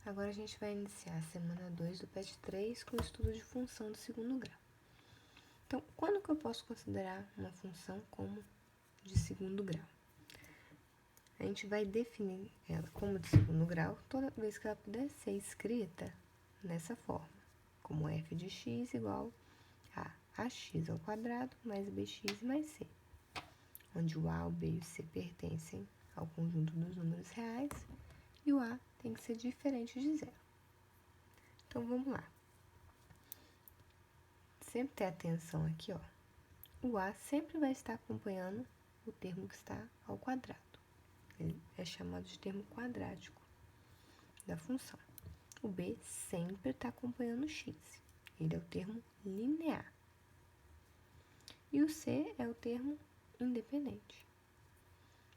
Agora a gente vai iniciar a semana 2 do PET 3 com o estudo de função do segundo grau. Então, quando que eu posso considerar uma função como de segundo grau? A gente vai definir ela como de segundo grau toda vez que ela puder ser escrita nessa forma, como f de x igual a ax ao quadrado mais bx mais c, onde o a, o b e o c pertencem ao conjunto dos números reais e o a tem que ser diferente de zero. Então, vamos lá. Sempre ter atenção aqui, ó. O a sempre vai estar acompanhando o termo que está ao quadrado. Ele é chamado de termo quadrático da função. O b sempre está acompanhando o x. Ele é o termo linear. E o c é o termo independente.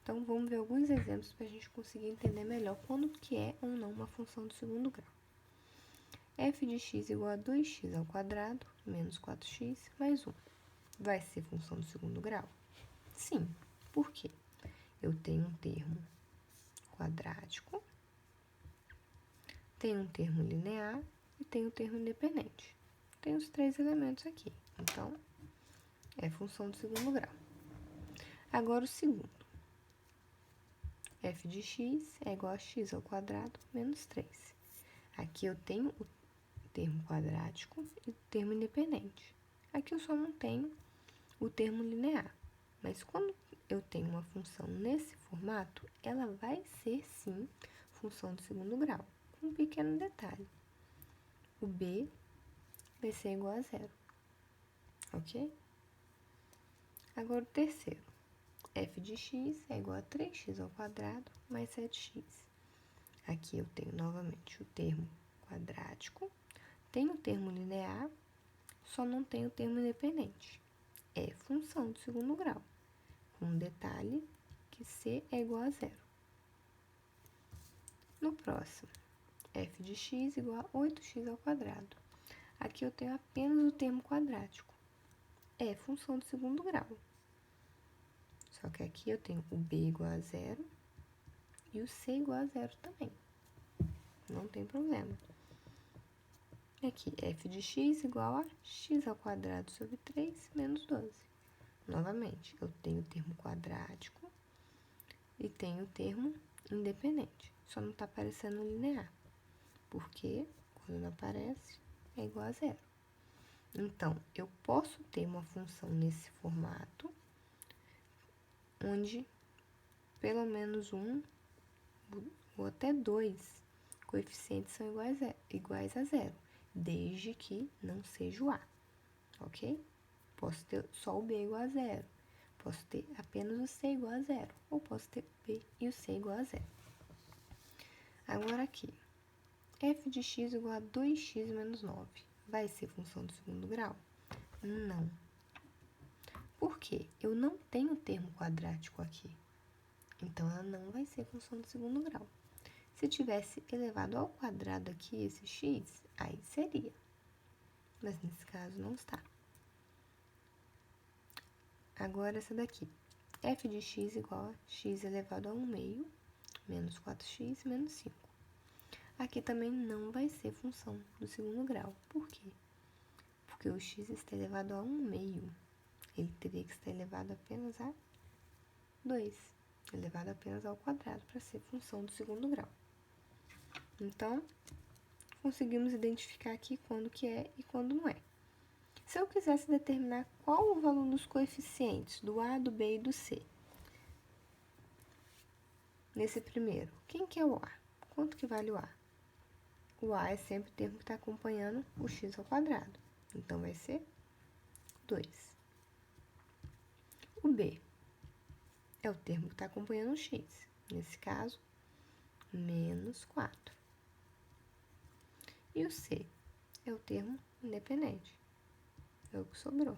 Então, vamos ver alguns exemplos para a gente conseguir entender melhor quando que é ou não uma função do segundo grau. F de x igual a 2x ao quadrado menos 4x mais 1. Vai ser função do segundo grau? Sim. Por quê? Eu tenho um termo quadrático, tenho um termo linear e tenho um termo independente. Tem os três elementos aqui. Então, é função do segundo grau. Agora, o segundo. F de x é igual a x ao quadrado menos 3. Aqui eu tenho o termo quadrático e o termo independente. Aqui eu só não tenho o termo linear. Mas quando eu tenho uma função nesse formato, ela vai ser, sim, função do segundo grau, com um pequeno detalhe. O b vai ser igual a zero, ok? Agora, o terceiro. F de x é igual a 3x ao quadrado mais 7x. Aqui eu tenho, novamente, o termo quadrático, tenho o termo linear, só não tenho o termo independente. É função do segundo grau, com um detalhe que c é igual a zero. No próximo, f de x igual a 8x ao quadrado. Aqui eu tenho apenas o termo quadrático. É função do segundo grau. Só que aqui eu tenho o b igual a zero e o c igual a zero também. Não tem problema. Aqui, f de x igual a x ao quadrado sobre 3 menos 12. Novamente, eu tenho o termo quadrático e tenho o termo independente. Só não está aparecendo linear, porque quando não aparece, é igual a zero. Então, eu posso ter uma função nesse formato, onde pelo menos um ou até dois coeficientes são iguais a zero, desde que não seja o a, ok? Posso ter só o b igual a zero, posso ter apenas o c igual a zero, ou posso ter o b e o c igual a zero. Agora aqui, f de x igual a 2x menos 9. Vai ser função do segundo grau? Não. Por quê? Eu não tenho termo quadrático aqui. Então, ela não vai ser função do segundo grau. Se tivesse elevado ao quadrado aqui esse x, aí seria. Mas nesse caso não está. Agora essa daqui. F de x igual a x elevado a 1 meio menos 4x menos 5. Aqui também não vai ser função do segundo grau. Por quê? Porque o x está elevado a 1 meio. Ele teria que estar elevado apenas a 2. Elevado apenas ao quadrado para ser função do segundo grau. Então, conseguimos identificar aqui quando que é e quando não é. Se eu quisesse determinar qual o valor dos coeficientes do a, do b e do c, nesse primeiro, quem que é o a? Quanto que vale o a? O a é sempre o termo que está acompanhando o x ao quadrado. Então, vai ser 2. O b é o termo que está acompanhando o x. Nesse caso, menos 4. E o c é o termo independente. É o que sobrou.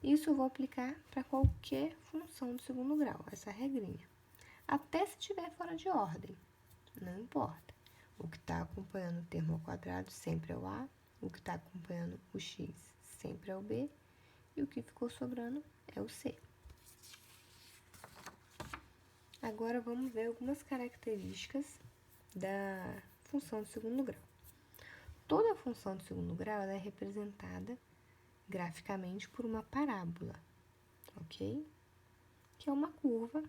Isso eu vou aplicar para qualquer função do segundo grau, essa regrinha. Até se estiver fora de ordem, não importa. O que está acompanhando o termo ao quadrado sempre é o a, o que está acompanhando o x sempre é o b, e o que ficou sobrando é o c. Agora, vamos ver algumas características da função de segundo grau. Toda função de segundo grau ela é representada graficamente por uma parábola, ok? Que é uma curva,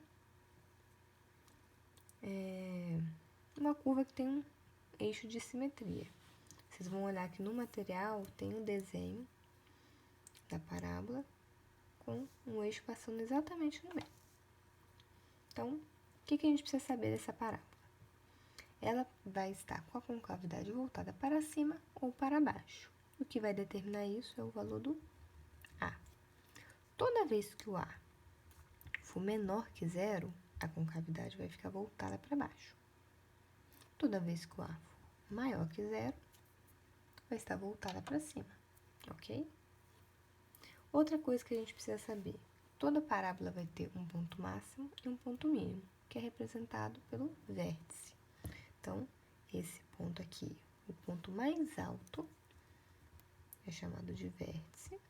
que tem um eixo de simetria. Vocês vão olhar que no material tem um desenho da parábola com um eixo passando exatamente no meio. Então, o que a gente precisa saber dessa parábola? Ela vai estar com a concavidade voltada para cima ou para baixo. O que vai determinar isso é o valor do A. Toda vez que o A for menor que zero, a concavidade vai ficar voltada para baixo. Toda vez que o A for maior que zero, vai estar voltada para cima, ok? Outra coisa que a gente precisa saber, toda parábola vai ter um ponto máximo e um ponto mínimo, que é representado pelo vértice. Então, esse ponto aqui, o ponto mais alto, é chamado de vértice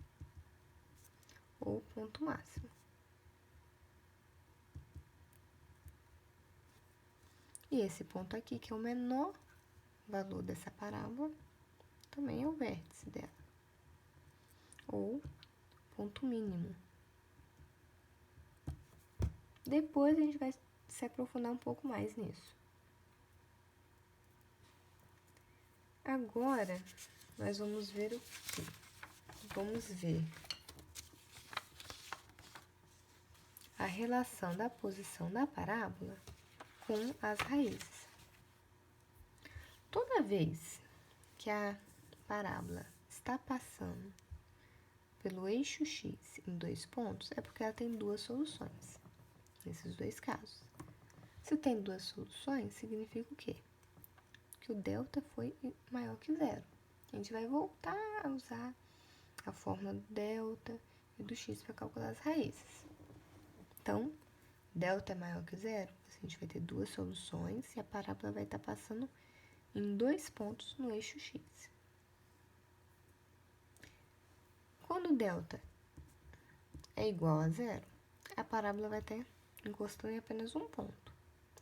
ou ponto máximo. E esse ponto aqui, que é o menor valor dessa parábola, também é o vértice dela, ou ponto mínimo. Depois a gente vai se aprofundar um pouco mais nisso. Agora, nós vamos ver o quê? Vamos ver a relação da posição da parábola com as raízes. Toda vez que a parábola está passando pelo eixo X em 2 pontos, é porque ela tem duas soluções, nesses dois casos. Se tem duas soluções, significa o quê? Que o delta foi maior que zero. A gente vai voltar a usar a fórmula do delta e do x para calcular as raízes. Então, delta é maior que zero, a gente vai ter duas soluções e a parábola vai estar passando em 2 pontos no eixo x. Quando delta é igual a zero, a parábola vai estar encostando em apenas um ponto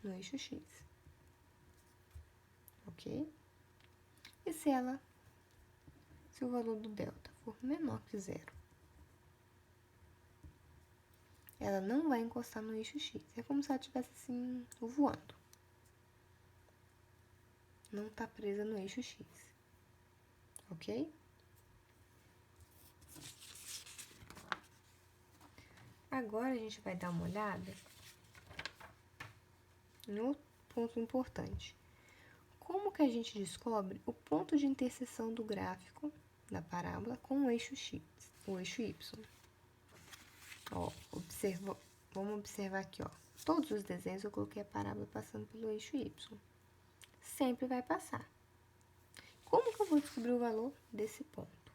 no eixo x. Ok? E se o valor do delta for menor que zero, ela não vai encostar no eixo x. É como se ela estivesse assim, voando. Não está presa no eixo x. Ok? Agora a gente vai dar uma olhada em outro ponto importante. Como que a gente descobre o ponto de interseção do gráfico da parábola com o eixo x, o eixo y? Ó, vamos observar aqui, ó. Todos os desenhos eu coloquei a parábola passando pelo eixo y. Sempre vai passar. Como que eu vou descobrir o valor desse ponto?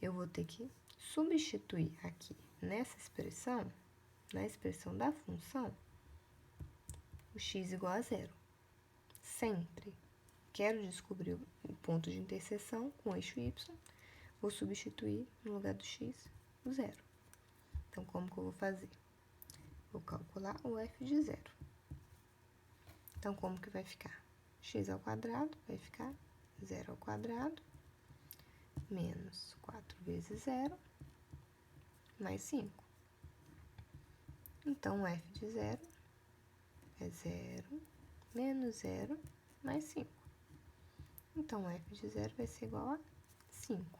Eu vou ter que substituir aqui nessa expressão, na expressão da função, o x igual a zero. Sempre. Quero descobrir o ponto de interseção com o eixo y, vou substituir no lugar do x o zero. Então, como que eu vou fazer? Vou calcular o f de zero. Então, como que vai ficar? X ao quadrado vai ficar 0 ao quadrado menos 4 vezes 0 mais 5. Então, o f de zero é 0 menos 0 mais 5. Então, o f de zero vai ser igual a 5.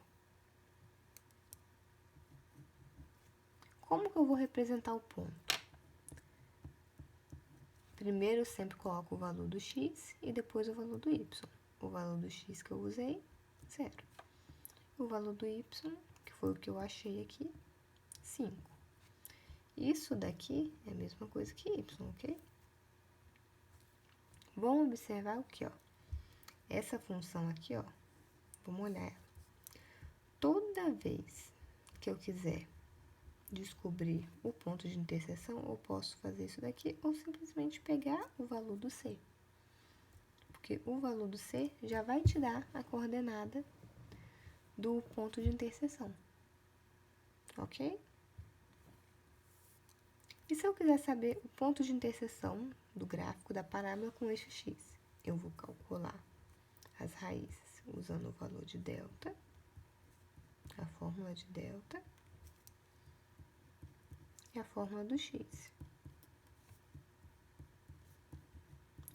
Como que eu vou representar o ponto? Primeiro, eu sempre coloco o valor do x e depois o valor do y. O valor do x que eu usei, 0. O valor do y, que foi o que eu achei aqui, 5. Isso daqui é a mesma coisa que y, ok? Vamos observar o que, ó. Essa função aqui, ó, vamos olhar ela. Toda vez que eu quiser descobrir o ponto de interseção, eu posso fazer isso daqui ou simplesmente pegar o valor do C. Porque o valor do C já vai te dar a coordenada do ponto de interseção. Ok? E se eu quiser saber o ponto de interseção do gráfico da parábola com o eixo x? Eu vou calcular as raízes usando o valor de delta, a fórmula de delta e a fórmula do x,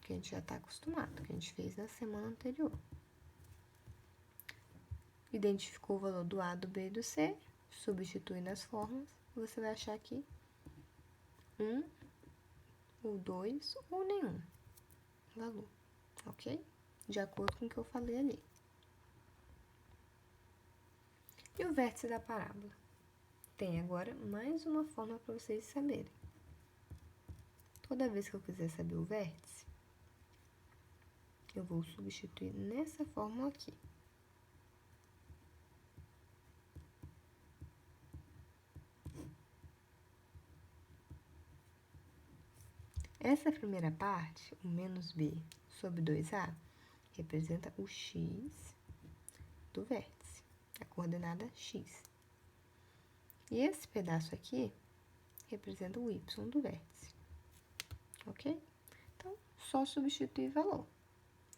que a gente já está acostumado, que a gente fez na semana anterior. Identificou o valor do A, do B e do C, substitui nas fórmulas, você vai achar aqui 1, ou 2, ou nenhum valor, ok? De acordo com o que eu falei ali. E o vértice da parábola? Tem agora mais uma forma para vocês saberem. Toda vez que eu quiser saber o vértice, eu vou substituir nessa fórmula aqui. Essa primeira parte, o menos b sobre 2a, representa o x do vértice, a coordenada x. E esse pedaço aqui representa o y do vértice, ok? Então, só substituir valor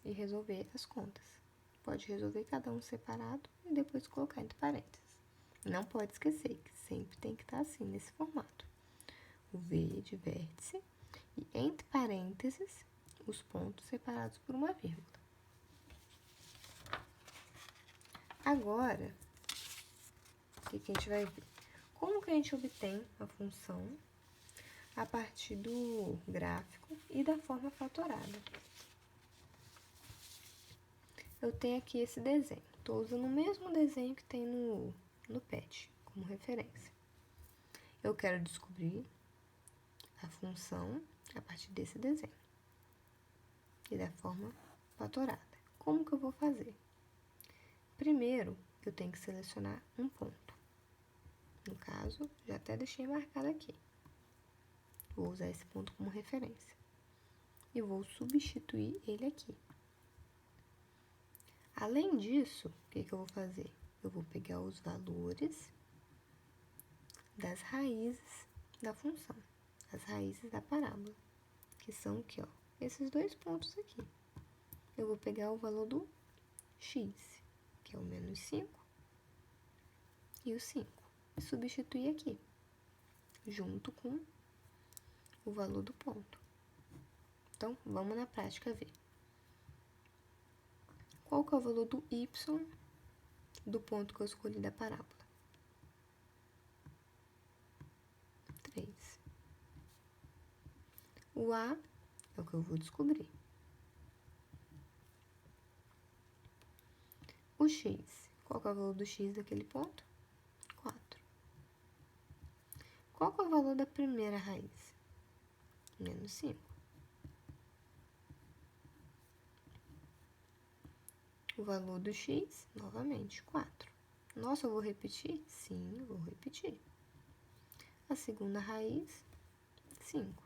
e resolver as contas. Pode resolver cada um separado e depois colocar entre parênteses. Não pode esquecer que sempre tem que estar assim, nesse formato. O V de vértice e entre parênteses os pontos separados por uma vírgula. Agora, o que a gente vai ver? Como que a gente obtém a função a partir do gráfico e da forma fatorada? Eu tenho aqui esse desenho. Estou usando o mesmo desenho que tem no PET como referência. Eu quero descobrir a função a partir desse desenho e da forma fatorada. Como que eu vou fazer? Primeiro, eu tenho que selecionar um ponto. No caso, já até deixei marcado aqui. Vou usar esse ponto como referência. E vou substituir ele aqui. Além disso, o que eu vou fazer? Eu vou pegar os valores das raízes da função, as raízes da parábola, que são aqui, ó, esses dois pontos aqui. Eu vou pegar o valor do x, que é o menos 5, e o 5, e substituir aqui, junto com o valor do ponto. Então, vamos na prática ver. Qual que é o valor do y do ponto que eu escolhi da parábola? 3. O A é o que eu vou descobrir. O x, qual que é o valor do x daquele ponto? 4. Qual que é o valor da primeira raiz? Menos 5. O valor do x, novamente, 4. Nossa, eu vou repetir? Sim, eu vou repetir. A segunda raiz, 5.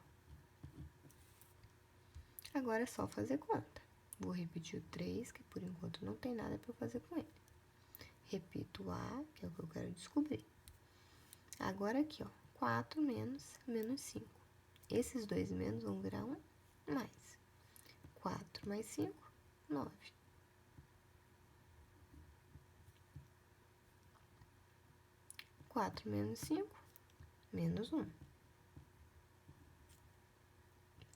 Agora é só fazer conta. Vou repetir o 3, que por enquanto não tem nada para eu fazer com ele. Repito o A, que é o que eu quero descobrir. Agora aqui, ó, 4 menos 5. Esses dois menos vão virar um mais. 4 mais 5, 9. 4 menos 5, menos 1.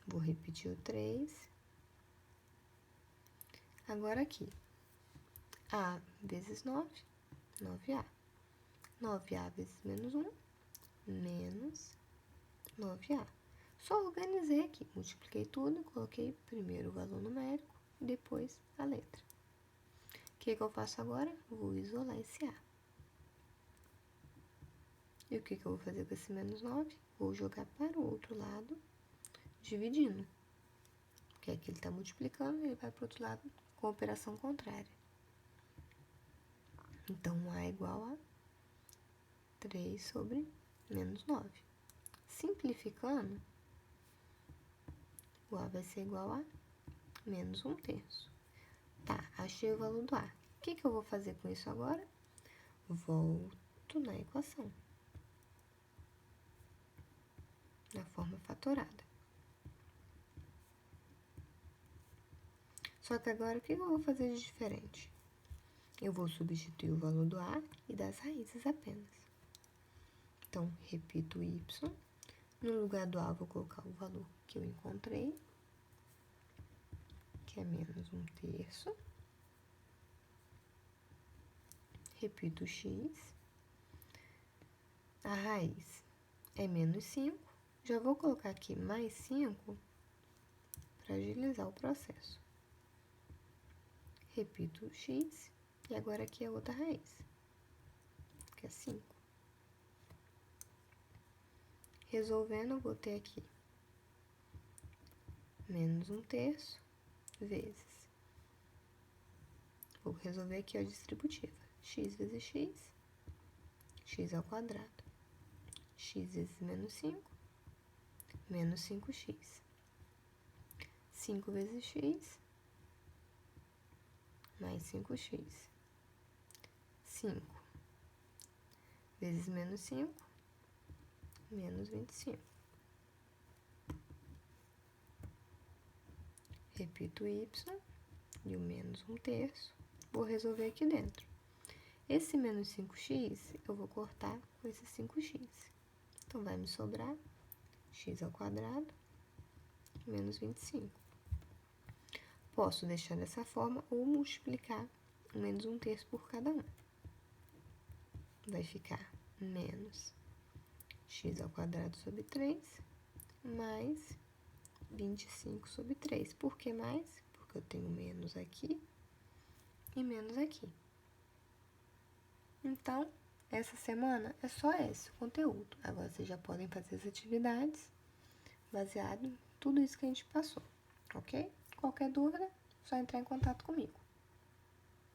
Vou repetir o 3. Agora aqui, A vezes 9, 9A. 9A vezes menos 1, menos 9A. Só organizei aqui, multipliquei tudo, coloquei primeiro o valor numérico, depois a letra. O que eu faço agora? Vou isolar esse A. E o que eu vou fazer com esse menos 9? Vou jogar para o outro lado, dividindo. Porque aqui ele está multiplicando, ele vai para o outro lado com a operação contrária. Então, A é igual a 3 sobre menos 9. Simplificando, o A vai ser igual a menos 1/3. Tá, achei o valor do A. O que eu vou fazer com isso agora? Volto na equação, na forma fatorada. Só que agora, o que eu vou fazer de diferente? Eu vou substituir o valor do A e das raízes apenas. Então, repito o y. No lugar do A, vou colocar o valor que eu encontrei, que é menos 1/3. Repito o x. A raiz é menos 5. Já vou colocar aqui mais 5 para agilizar o processo. Repito o x. E agora aqui é outra raiz, que é 5. Resolvendo, eu vou ter aqui menos 1/3 vezes. Vou resolver aqui a distributiva. X vezes x ao quadrado. X vezes menos 5, menos 5x. 5 vezes x, mais 5x. 5 vezes menos 5, menos 25. Repito o y e o menos 1/3. Vou resolver aqui dentro. Esse menos 5x, eu vou cortar com esse 5x. Então, vai me sobrar x ao quadrado menos 25. Posso deixar dessa forma ou multiplicar o menos 1/3 por cada um. Vai ficar menos x ao quadrado sobre 3 mais 25 sobre 3. Por que mais? Porque eu tenho menos aqui e menos aqui. Então, essa semana é só esse o conteúdo. Agora, vocês já podem fazer as atividades baseado em tudo isso que a gente passou, ok? Qualquer dúvida, é só entrar em contato comigo.